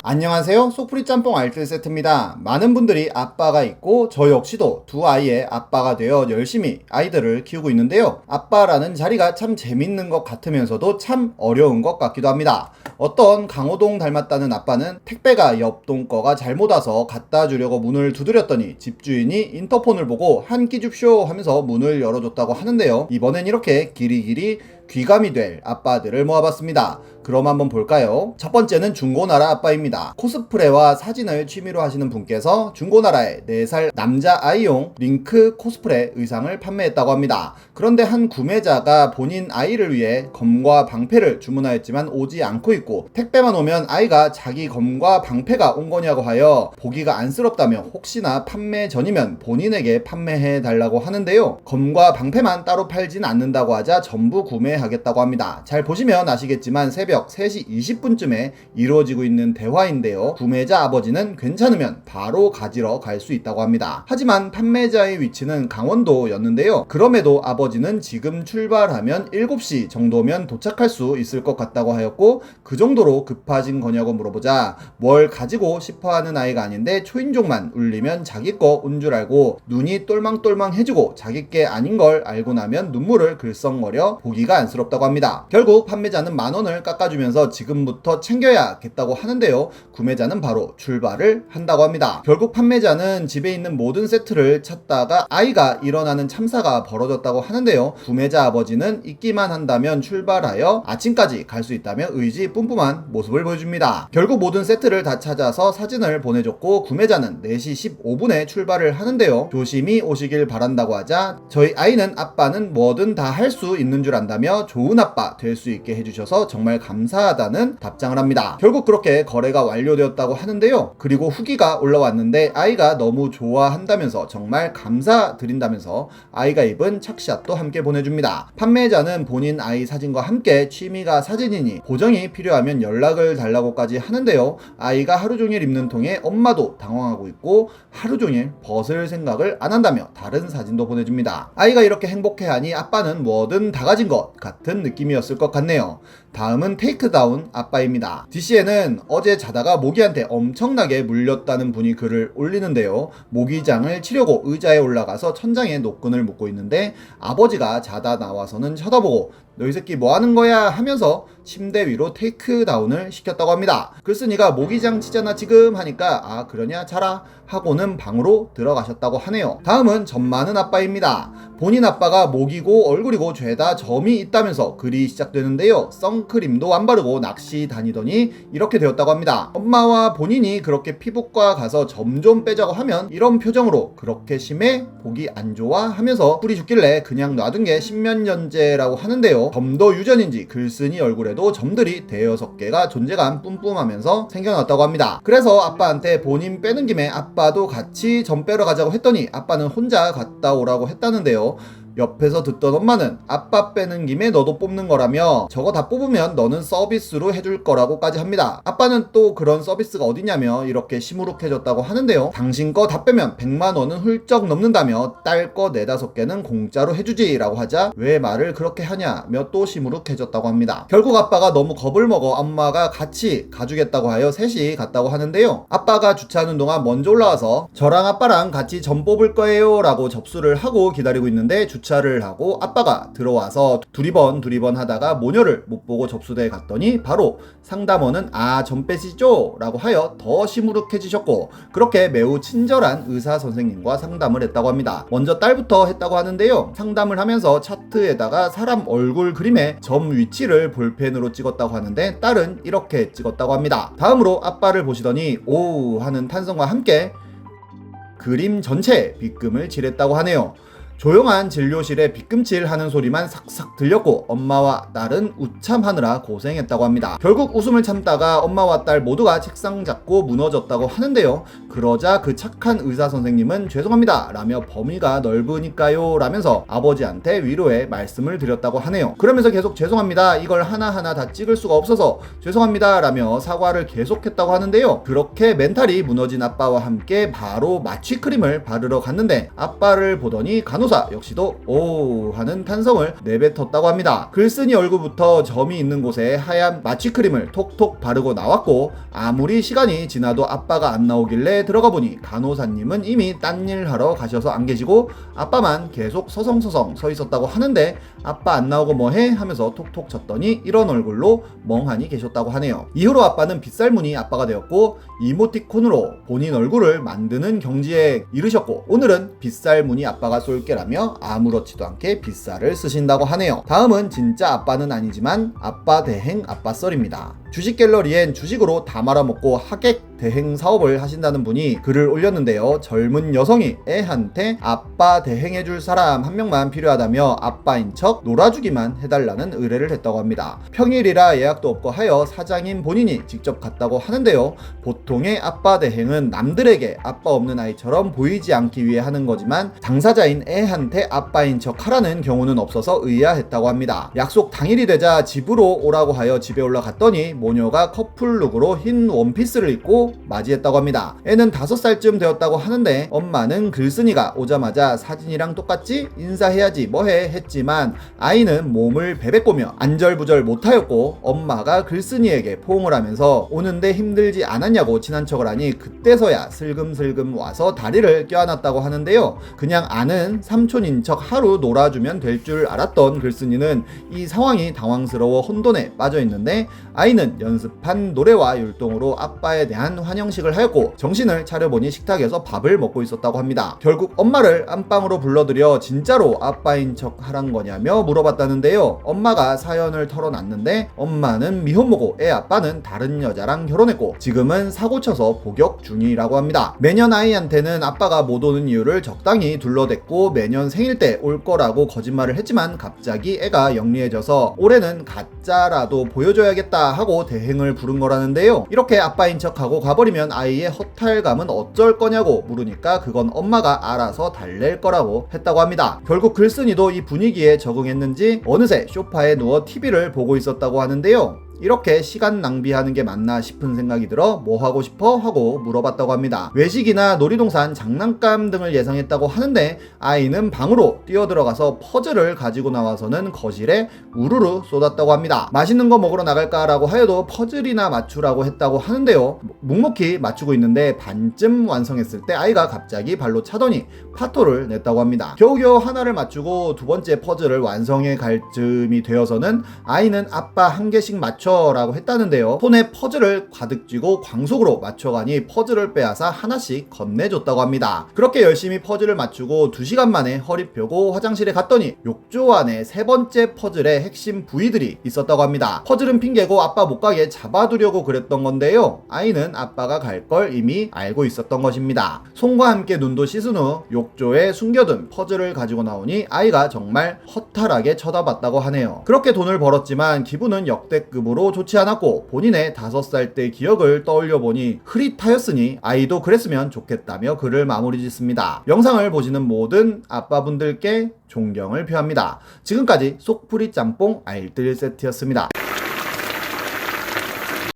안녕하세요. 속풀이 짬뽕 알뜰 세트입니다. 많은 분들이 아빠가 있고 저 역시도 두 아이의 아빠가 되어 열심히 아이들을 키우고 있는데요. 아빠라는 자리가 참 재밌는 것 같으면서도 참 어려운 것 같기도 합니다. 어떤 강호동 닮았다는 아빠는 택배가 옆동 거가 잘못 와서 갖다 주려고 문을 두드렸더니 집주인이 인터폰을 보고 한 끼 줍쇼 하면서 문을 열어줬다고 하는데요. 이번엔 이렇게 길이길이 귀감이 될 아빠들을 모아봤습니다. 그럼 한번 볼까요? 첫 번째는 중고나라 아빠입니다. 코스프레와 사진을 취미로 하시는 분께서 중고나라에 4살 남자 아이용 링크 코스프레 의상을 판매했다고 합니다. 그런데 한 구매자가 본인 아이를 위해 검과 방패를 주문하였지만 오지 않고 있고 택배만 오면 아이가 자기 검과 방패가 온 거냐고 하여 보기가 안쓰럽다며 혹시나 판매 전이면 본인에게 판매해 달라고 하는데요. 검과 방패만 따로 팔진 않는다고 하자 전부 구매하겠다고 합니다. 잘 보시면 아시겠지만 새벽 3시 20분쯤에 이루어지고 있는 대화인데요. 구매자 아버지는 괜찮으면 바로 가지러 갈 수 있다고 합니다. 하지만 판매자의 위치는 강원도였는데요. 그럼에도 아버지는 지금 출발하면 7시 정도면 도착할 수 있을 것 같다고 하였고 그 정도로 급하신 거냐고 물어보자 뭘 가지고 싶어하는 아이가 아닌데 초인종만 울리면 자기 거 온 줄 알고 눈이 똘망똘망해지고 자기 게 아닌 걸 알고 나면 눈물을 글썽거려 보기가 안쓰럽다고 합니다. 결국 판매자는 10,000원을 깎아주면서 지금부터 챙겨야겠다고 하는데요. 구매자는 바로 출발을 한다고 합니다. 결국 판매자는 집에 있는 모든 세트를 찾다가 아이가 일어나는 참사가 벌어졌다고 하는데요. 구매자 아버지는 있기만 한다면 출발하여 아침까지 갈 수 있다며 의지 뿜뿜한 모습을 보여줍니다. 결국 모든 세트를 다 찾아서 사진을 보내줬고 구매자는 4시 15분에 출발을 하는데요. 조심히 오시길 바란다고 하자 저희 아이는 아빠는 뭐든 다 할 수 있는 줄 안다며 좋은 아빠 될 수 있게 해주셔서 정말 감사하다는 답장을 합니다. 결국 그렇게 거래가 완료되었다고 하는데요. 그리고 후기가 올라왔는데 아이가 너무 좋아한다면서 정말 감사드린다면서 아이가 입은 착샷도 함께 보내줍니다. 판매자는 본인 아이 사진과 함께 취미가 사진이니 보정이 필요하면 연락을 달라고까지 하는데요. 아이가 하루종일 입는 통에 엄마도 당황하고 있고 하루종일 벗을 생각을 안 한다며 다른 사진도 보내줍니다. 아이가 이렇게 행복해하니 아빠는 뭐든 다 가진 것 같은 느낌이었을 것 같네요. 다음은 테이크다운 아빠입니다. DC에는 어제 자다가 모기한테 엄청나게 물렸다는 분이 글을 올리는데요. 모기장을 치려고 의자에 올라가서 천장에 노끈을 묶고 있는데 아버지가 자다 나와서는 쳐다보고 너 이 새끼 뭐 하는 거야 하면서 침대 위로 테이크다운을 시켰다고 합니다. 글쓴이가 모기장 치잖아 지금 하니까 아 그러냐 자라 하고는 방으로 들어가셨다고 하네요. 다음은 점 많은 아빠입니다. 본인 아빠가 목이고 얼굴이고 죄다 점이 있다면서 글이 시작되는데요. 선크림도 안 바르고 낚시 다니더니 이렇게 되었다고 합니다. 엄마와 본인이 그렇게 피부과 가서 점 좀 빼자고 하면 이런 표정으로 그렇게 심해? 보기 안 좋아? 하면서 꿀이 죽길래 그냥 놔둔 게 십면전제라고 하는데요. 점도 유전인지 글쓴이 얼굴에도 점들이 대여섯 개가 존재감 뿜뿜하면서 생겨났다고 합니다. 그래서 아빠한테 본인 빼는 김에 아빠도 같이 점 빼러 가자고 했더니 아빠는 혼자 갔다 오라고 했다는데요. 옆에서 듣던 엄마는 아빠 빼는 김에 너도 뽑는 거라며 저거 다 뽑으면 너는 서비스로 해줄 거라고까지 합니다. 아빠는 또 그런 서비스가 어디냐며 이렇게 시무룩해졌다고 하는데요. 당신 거 다 빼면 100만원은 훌쩍 넘는다며 딸 거 4-5개는 공짜로 해주지 라고 하자 왜 말을 그렇게 하냐며 또 시무룩해졌다고 합니다. 결국 아빠가 너무 겁을 먹어 엄마가 같이 가주겠다고 하여 셋이 갔다고 하는데요. 아빠가 주차하는 동안 먼저 올라와서 저랑 아빠랑 같이 점 뽑을 거예요 라고 접수를 하고 기다리고 있는데 주차를 하고 아빠가 들어와서 두리번 하다가 모녀를 못 보고 접수대에 갔더니 바로 상담원은 점 빼시죠? 라고 하여 더 시무룩해지셨고 그렇게 매우 친절한 의사 선생님과 상담을 했다고 합니다. 먼저 딸부터 했다고 하는데요. 상담을 하면서 차트에다가 사람 얼굴 그림에 점 위치를 볼펜으로 찍었다고 하는데 딸은 이렇게 찍었다고 합니다. 다음으로 아빠를 보시더니 오 하는 탄성과 함께 그림 전체에 빗금을 칠했다고 하네요. 조용한 진료실에 빗금칠 하는 소리만 삭삭 들렸고 엄마와 딸은 웃참하느라 고생했다고 합니다. 결국 웃음을 참다가 엄마와 딸 모두가 책상 잡고 무너졌다고 하는데요. 그러자 그 착한 의사 선생님은 죄송합니다 라며 범위가 넓으니까요 라면서 아버지한테 위로의 말씀을 드렸다고 하네요. 그러면서 계속 죄송합니다 이걸 하나하나 다 찍을 수가 없어서 죄송합니다 라며 사과를 계속했다고 하는데요. 그렇게 멘탈이 무너진 아빠와 함께 바로 마취크림을 바르러 갔는데 아빠를 보더니 간호사 간호사 역시도 오 하는 탄성을 내뱉었다고 합니다. 글쓴이 얼굴부터 점이 있는 곳에 하얀 마취크림을 톡톡 바르고 나왔고, 아무리 시간이 지나도 아빠가 안 나오길래 들어가 보니 간호사님은 이미 딴 일 하러 가셔서 안 계시고 아빠만 계속 서성서성 서 있었다고 하는데, 아빠 안 나오고 뭐해? 하면서 톡톡 쳤더니 이런 얼굴로 멍하니 계셨다고 하네요. 이후로 아빠는 빗살무늬 아빠가 되었고 이모티콘으로 본인 얼굴을 만드는 경지에 이르셨고, 오늘은 빗살무늬 아빠가 쏠게라며 아무렇지도 않게 빗살을 쓰신다고 하네요. 다음은 진짜 아빠는 아니지만 아빠 대행 아빠 썰입니다. 주식 갤러리엔 주식으로 다 말아먹고 하객 대행 사업을 하신다는 분이 글을 올렸는데요. 젊은 여성이 애한테 아빠 대행해줄 사람 한 명만 필요하다며 아빠인 척 놀아주기만 해달라는 의뢰를 했다고 합니다. 평일이라 예약도 없고 하여 사장인 본인이 직접 갔다고 하는데요. 보통의 아빠 대행은 남들에게 아빠 없는 아이처럼 보이지 않기 위해 하는 거지만 당사자인 애한테 아빠인 척 하라는 경우는 없어서 의아했다고 합니다. 약속 당일이 되자 집으로 오라고 하여 집에 올라갔더니 모녀가 커플룩으로 흰 원피스를 입고 맞이했다고 합니다. 애는 5살쯤 되었다고 하는데 엄마는 글쓴이가 오자마자 사진이랑 똑같지? 인사해야지 뭐해? 했지만 아이는 몸을 베베꼬며 안절부절 못하였고, 엄마가 글쓴이에게 포옹을 하면서 오는데 힘들지 않았냐고 친한 척을 하니 그때서야 슬금슬금 와서 다리를 껴안았다고 하는데요. 그냥 아는 삼촌인 척 하루 놀아주면 될 줄 알았던 글쓴이는 이 상황이 당황스러워 혼돈에 빠져있는데, 아이는 연습한 노래와 율동으로 아빠에 대한 환영식을 하였고 정신을 차려보니 식탁에서 밥을 먹고 있었다고 합니다. 결국 엄마를 안방으로 불러들여 진짜로 아빠인 척 하란 거냐며 물어봤다는데요. 엄마가 사연을 털어놨는데 엄마는 미혼모고 애 아빠는 다른 여자랑 결혼했고 지금은 사고쳐서 복역 중이라고 합니다. 매년 아이한테는 아빠가 못 오는 이유를 적당히 둘러댔고 매년 생일 때 올 거라고 거짓말을 했지만 갑자기 애가 영리해져서 올해는 가짜라도 보여줘야겠다 하고 대행을 부른 거라는데요. 이렇게 아빠인 척하고 가버리면 아이의 허탈감은 어쩔 거냐고 물으니까 그건 엄마가 알아서 달랠 거라고 했다고 합니다. 결국 글쓴이도 이 분위기에 적응했는지 어느새 소파에 누워 TV를 보고 있었다고 하는데요. 이렇게 시간 낭비하는 게 맞나 싶은 생각이 들어 뭐 하고 싶어? 하고 물어봤다고 합니다. 외식이나 놀이동산, 장난감 등을 예상했다고 하는데 아이는 방으로 뛰어들어가서 퍼즐을 가지고 나와서는 거실에 우르르 쏟았다고 합니다. 맛있는 거 먹으러 나갈까라고 하여도 퍼즐이나 맞추라고 했다고 하는데요. 묵묵히 맞추고 있는데 반쯤 완성했을 때 아이가 갑자기 발로 차더니 파토를 냈다고 합니다. 겨우겨우 하나를 맞추고 두 번째 퍼즐을 완성해 갈 즈음이 되어서는 아이는 아빠 한 개씩 맞춰 라고 했다는데요. 손에 퍼즐을 가득 쥐고 광속으로 맞춰가니 퍼즐을 빼앗아 하나씩 건네줬다고 합니다. 그렇게 열심히 퍼즐을 맞추고 2시간 만에 허리 펴고 화장실에 갔더니 욕조 안에 세 번째 퍼즐의 핵심 부위들이 있었다고 합니다. 퍼즐은 핑계고 아빠 못 가게 잡아두려고 그랬던 건데요. 아이는 아빠가 갈 걸 이미 알고 있었던 것입니다. 손과 함께 눈도 씻은 후 욕조에 숨겨둔 퍼즐을 가지고 나오니 아이가 정말 허탈하게 쳐다봤다고 하네요. 그렇게 돈을 벌었지만 기분은 역대급으로 좋지 않았고 본인의 5살 때 기억을 떠올려보니 흐릿하였으니 아이도 그랬으면 좋겠다며 글을 마무리 짓습니다. 영상을 보시는 모든 아빠분들께 존경을 표합니다. 지금까지 속풀이 짬뽕 알뜰 세트였습니다.